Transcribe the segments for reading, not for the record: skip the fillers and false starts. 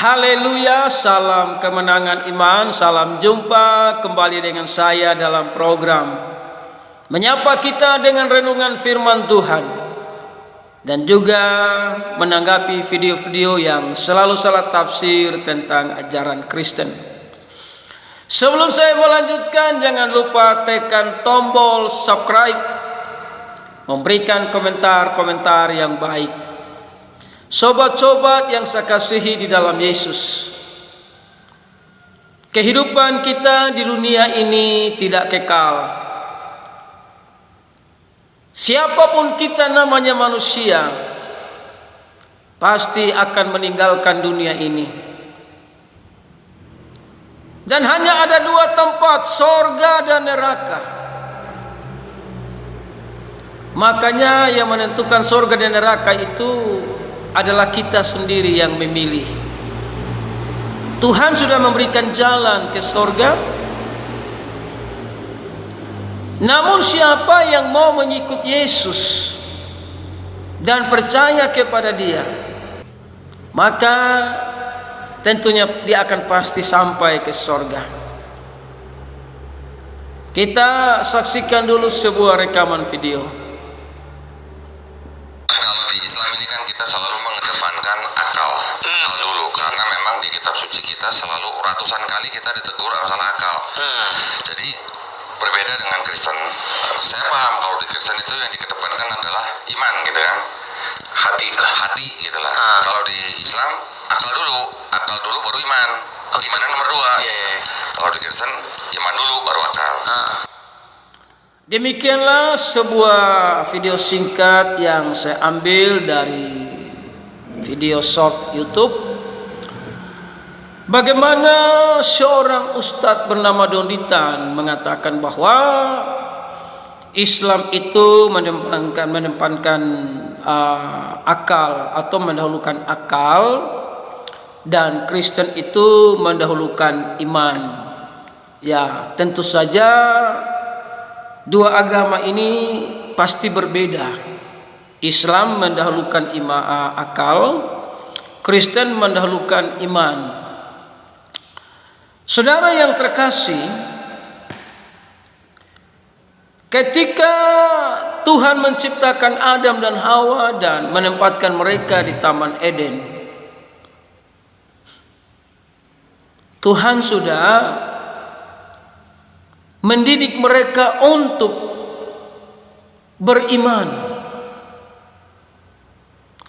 Haleluya, salam kemenangan iman, salam jumpa kembali dengan saya dalam program menyapa kita dengan renungan firman Tuhan dan juga menanggapi video-video yang selalu salah tafsir tentang ajaran Kristen. Sebelum saya melanjutkan, jangan lupa tekan tombol subscribe, memberikan komentar-komentar yang baik. Sobat-sobat yang saya kasihi di dalam Yesus, kehidupan kita di dunia ini tidak kekal. Siapapun kita namanya manusia, pasti akan meninggalkan dunia ini. Dan hanya ada dua tempat, sorga dan neraka. Makanya yang menentukan sorga dan neraka itu adalah kita sendiri yang memilih. Tuhan sudah memberikan jalan ke sorga. Namun siapa yang mau mengikut Yesus dan percaya kepada Dia, maka tentunya dia akan pasti sampai ke sorga. Kita saksikan dulu sebuah rekaman video. Kalau di Islam ini kan kita selalu mengedepankan akal dulu, karena memang di kitab suci kita selalu ratusan kali kita ditegur masalah akal. Jadi berbeda dengan Kristen. Saya paham kalau di Kristen itu yang dikedepankan adalah iman gitu kan, hati gitulah. Kalau di Islam akal dulu baru iman. Iman nomor 2. Kalau di Kristen iman dulu baru akal. Demikianlah sebuah video singkat yang saya ambil dari video short YouTube. Bagaimana seorang ustadz bernama Donditan mengatakan bahwa Islam itu mengedepankan akal atau mendahulukan akal, dan Kristen itu mendahulukan iman. Ya, tentu saja dua agama ini pasti berbeda. Islam mendahulukan akal, Kristen mendahulukan iman. Saudara yang terkasih, ketika Tuhan menciptakan Adam dan Hawa dan menempatkan mereka di Taman Eden, Tuhan sudah mendidik mereka untuk beriman.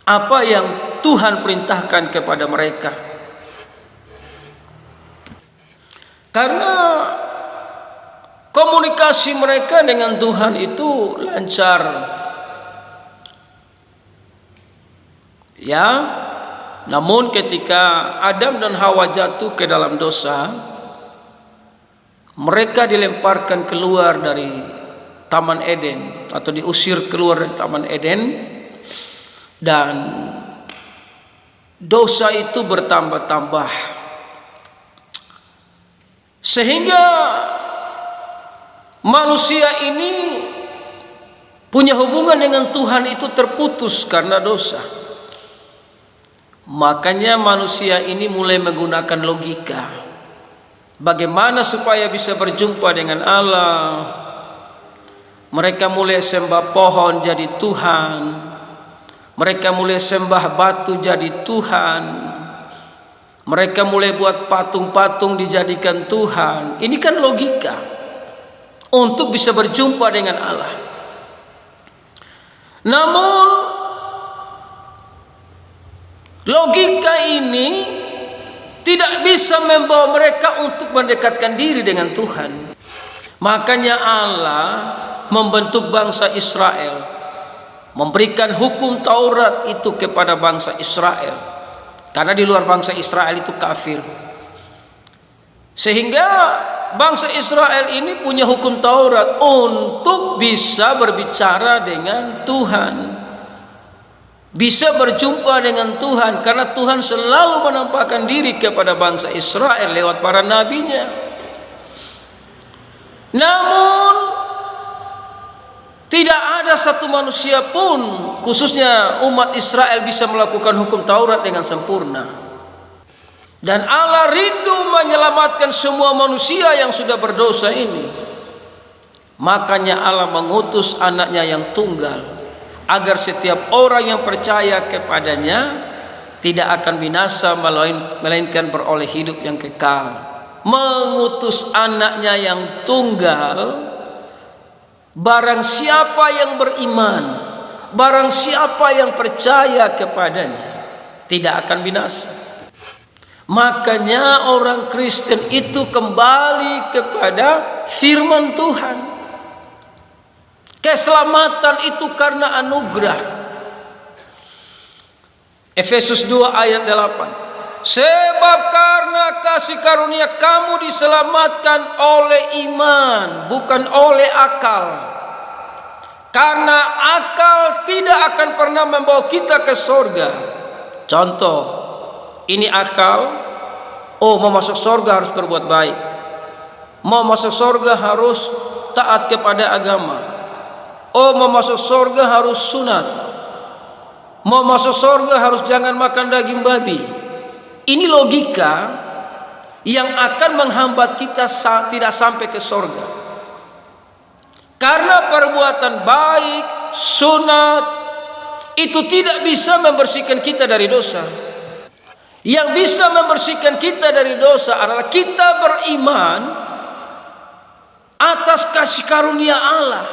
Apa yang Tuhan perintahkan kepada mereka. Karena komunikasi mereka dengan Tuhan itu lancar. Ya, namun ketika Adam dan Hawa jatuh ke dalam dosa, mereka dilemparkan keluar dari Taman Eden atau diusir keluar dari Taman Eden, dan dosa itu bertambah-tambah sehingga manusia ini punya hubungan dengan Tuhan itu terputus karena dosa. Makanya manusia ini mulai menggunakan logika. Bagaimana supaya bisa berjumpa dengan Allah? Mereka mulai sembah pohon jadi Tuhan. Mereka mulai sembah batu jadi Tuhan. Mereka mulai buat patung-patung dijadikan Tuhan. Ini kan logika untuk bisa berjumpa dengan Allah. Namun logika ini tidak bisa membawa mereka untuk mendekatkan diri dengan Tuhan. Makanya Allah membentuk bangsa Israel, memberikan hukum Taurat itu kepada bangsa Israel. Karena di luar bangsa Israel itu kafir. Sehingga bangsa Israel ini punya hukum Taurat untuk bisa berbicara dengan Tuhan, bisa berjumpa dengan Tuhan, karena Tuhan selalu menampakkan diri kepada bangsa Israel lewat para nabinya. Namun tidak ada satu manusia pun, khususnya umat Israel, bisa melakukan hukum Taurat dengan sempurna. Dan Allah rindu menyelamatkan semua manusia yang sudah berdosa ini. Makanya Allah mengutus anaknya yang tunggal, agar setiap orang yang percaya kepadanya tidak akan binasa, melainkan beroleh hidup yang kekal. Mengutus anaknya yang tunggal, barang siapa yang beriman, barang siapa yang percaya kepadanya tidak akan binasa. Makanya orang Kristen itu kembali kepada firman Tuhan. Keselamatan itu karena anugerah. Efesus 2 ayat 8. Sebab karena kasih karunia kamu diselamatkan oleh iman, bukan oleh akal. Karena akal tidak akan pernah membawa kita ke surga. Contoh, ini akal. Oh, mau masuk surga harus berbuat baik. Mau masuk surga harus taat kepada agama. Oh, mau masuk surga harus sunat. Mau masuk surga harus jangan makan daging babi. Ini logika yang akan menghambat kita tidak sampai ke surga. Karena perbuatan baik, sunat itu tidak bisa membersihkan kita dari dosa. Yang bisa membersihkan kita dari dosa adalah kita beriman atas kasih karunia Allah.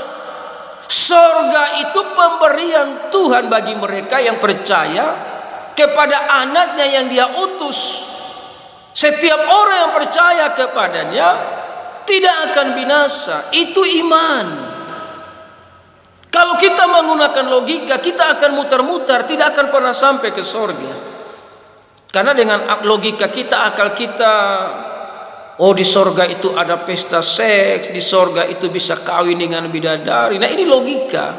Surga itu pemberian Tuhan bagi mereka yang percaya kepada anaknya yang dia utus. Setiap orang yang percaya kepadanya tidak akan binasa. Itu iman. Kalau kita menggunakan logika, kita akan muter-muter, tidak akan pernah sampai ke surga. Karena dengan logika kita, akal kita, oh di sorga itu ada pesta seks, di sorga itu bisa kawin dengan bidadari. Nah, ini logika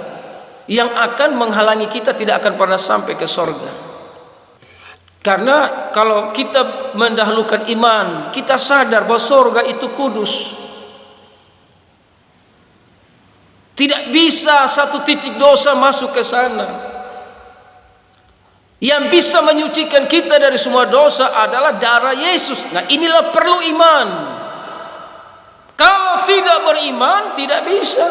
yang akan menghalangi kita tidak akan pernah sampai ke sorga. Karena kalau kita mendahulukan iman, kita sadar bahwa sorga itu kudus. Tidak bisa satu titik dosa masuk ke sana. Yang bisa menyucikan kita dari semua dosa adalah darah Yesus. Nah, inilah perlu iman. Kalau tidak beriman, tidak bisa.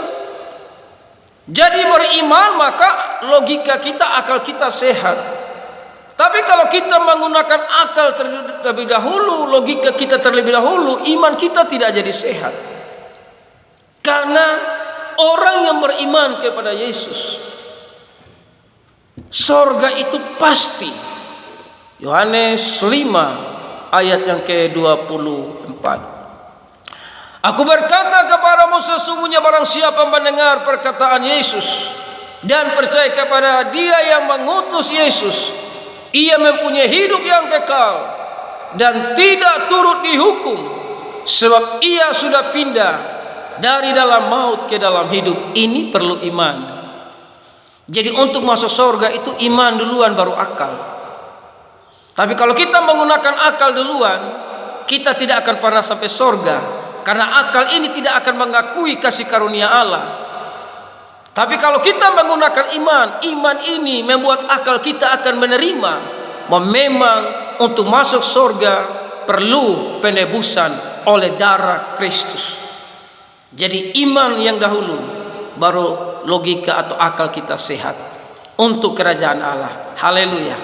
Jadi beriman, maka logika kita, akal kita sehat. Tapi kalau kita menggunakan akal terlebih dahulu, logika kita terlebih dahulu, iman kita tidak jadi sehat. Karena orang yang beriman kepada Yesus, surga itu pasti. Yohanes 5 ayat yang ke-24. Aku berkata kepadamu, sesungguhnya barang siapa mendengar perkataan Yesus dan percaya kepada Dia yang mengutus Yesus, ia mempunyai hidup yang kekal dan tidak turut dihukum, sebab ia sudah pindah dari dalam maut ke dalam hidup. Ini perlu iman. Jadi untuk masuk surga itu iman duluan baru akal. Tapi kalau kita menggunakan akal duluan, kita tidak akan pernah sampai surga. Karena akal ini tidak akan mengakui kasih karunia Allah. Tapi kalau kita menggunakan iman, iman ini membuat akal kita akan menerima bahwa memang untuk masuk surga perlu penebusan oleh darah Kristus. Jadi iman yang dahulu, baru logika atau akal kita sehat untuk kerajaan Allah. Haleluya.